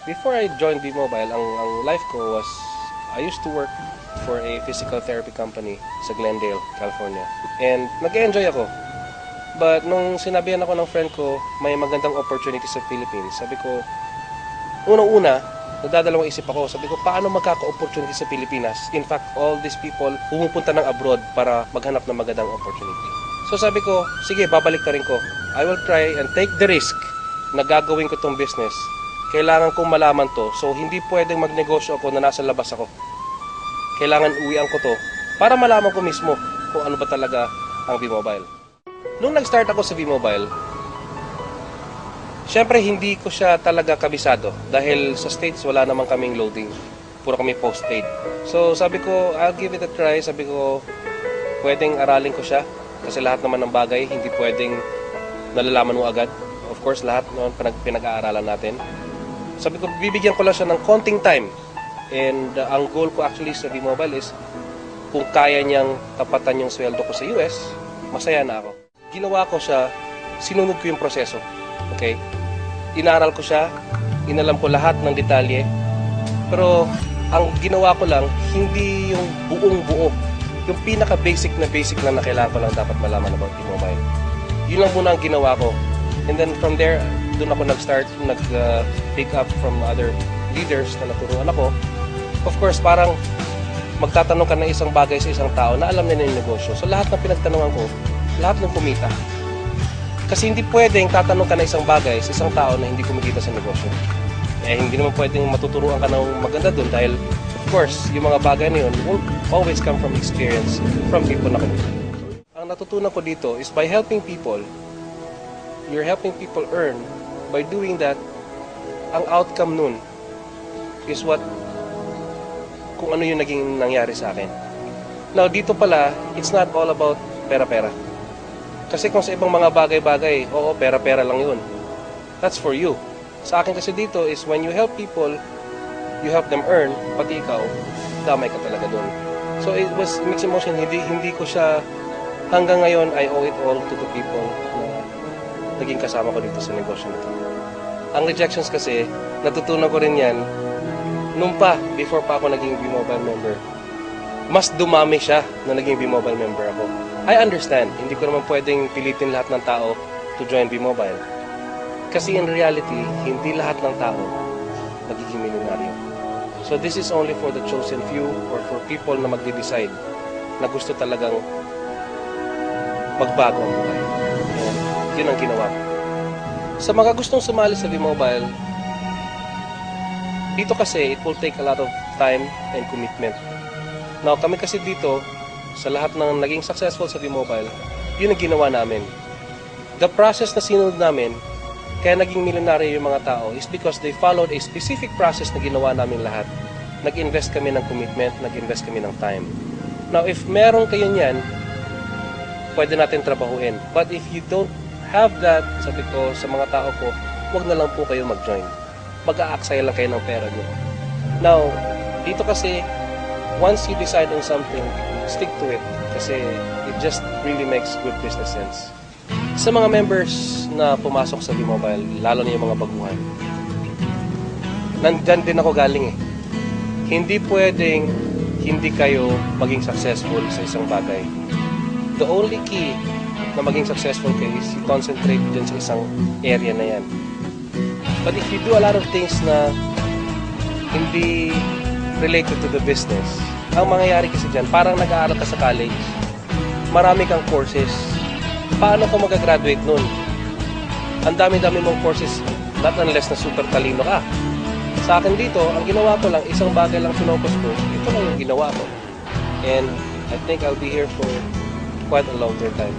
Before I joined B-Mobile, ang life ko was, I used to work for a physical therapy company sa Glendale, California. And nag-enjoy ako. But nung sinabihan ako ng friend ko, may magandang opportunity sa Philippines, sabi ko, unang-una, nagdadalawang isip ako, sabi ko, paano magkaka-opportunity sa Pilipinas? In fact, all these people pumupunta ng abroad para maghanap ng magandang opportunity. So sabi ko, sige, babalik na rin ko. I will try and take the risk na gagawin ko tong business. Kailangan kong malaman to, so hindi pwedeng magnegosyo ako na nasa labas ako. Kailangan uwian ko to para malaman ko mismo kung ano ba talaga ang B-Mobile. Nung nag-start ako sa B-Mobile, syempre hindi ko siya talaga kabisado dahil sa States wala naman kaming loading. Puro kami postpaid. So sabi ko, I'll give it a try. Sabi ko, pwedeng aralin ko siya kasi lahat naman ng bagay hindi pwedeng nalalaman mo agad. Of course, lahat naman pinag-aaralan natin. Sabi ko, bibigyan ko lang siya ng konting time. And ang goal ko actually sa B-Mobile is kung kaya niyang tapatan yung sweldo ko sa US, masaya na ako. Ginawa ko siya, sinunod ko yung proseso. Okay? Inaral ko siya, inalam ko lahat ng detalye. Pero ang ginawa ko lang, hindi yung buong-buo. Yung pinaka-basic na kailangan ko lang dapat malaman about B-Mobile. Yun lang muna ang ginawa ko. And then from there, doon ako nag-start, nag-pick up from other leaders na naturuan ako. Of course, parang magtatanong ka ng isang bagay sa isang tao na alam nila yung negosyo. So lahat ng pinagtanungan ko, lahat ng kumita. Kasi hindi pwedeng tatanong ka ng isang bagay sa isang tao na hindi kumikita sa negosyo. Eh, hindi naman pwedeng matuturuan ka ng maganda doon dahil, of course, yung mga bagay na yun will always come from experience from people na kumita. Ang natutunan ko dito is by helping people, you're helping people earn. By doing that, ang outcome nun is kung ano yung naging nangyari sa akin. Now, dito pala, it's not all about pera-pera. Kasi kung sa ibang mga bagay-bagay, oo, pera-pera lang yun. That's for you. Sa akin kasi dito is when you help people, you help them earn, pati ikaw, damay ka talaga dun. So it was mixed emotion. Hindi ko siya, hanggang ngayon, I owe it all to the people na naging kasama ko dito sa negosyo na ito. Ang rejections kasi, natutunan ko rin yan, before pa ako naging B-Mobile member. Mas dumami siya na naging B-Mobile member ako. I understand, hindi ko naman pwedeng pilitin lahat ng tao to join B-Mobile. Kasi in reality, hindi lahat ng tao magiging milyonaryo. So this is only for the chosen few or for people na magde-decide na gusto talagang magbago ang buhay. And yun ang ginawa ko. Sa mga gustong sumali sa B-Mobile, dito kasi it will take a lot of time and commitment. Now, kami kasi dito, sa lahat ng naging successful sa B-Mobile, yun ang ginawa namin. The process na sinunod namin, kaya naging milyonaryo yung mga tao, is because they followed a specific process na ginawa namin lahat. Nag-invest kami ng commitment, nag-invest kami ng time. Now, if meron kayo niyan, pwede natin trabahuin. But if you don't have that, sabi ko sa mga tao ko, huwag na lang po kayo mag-join. Mag-a-aksaya lang kayo ng pera nyo. Now, dito kasi, once you decide on something, stick to it. Kasi it just really makes good business sense. Sa mga members na pumasok sa B-Mobile, lalo na yung mga baguhan, nandyan din ako galing eh. Hindi pwedeng hindi kayo maging successful sa isang bagay. The only key na maging successful kayo is you concentrate dyan sa isang area na yan. But if you do a lot of things na hindi related to the business, ang mangyayari kasi dyan, parang nag-aaral ka sa college, marami kang courses, paano ka mag-graduate nun? Ang dami-dami mong courses, not unless na super talino ka. Sa akin dito, ang ginawa ko lang, isang bagay lang pinopos ko, ito lang yung ginawa ko. And I think I'll be here for quite a longer time.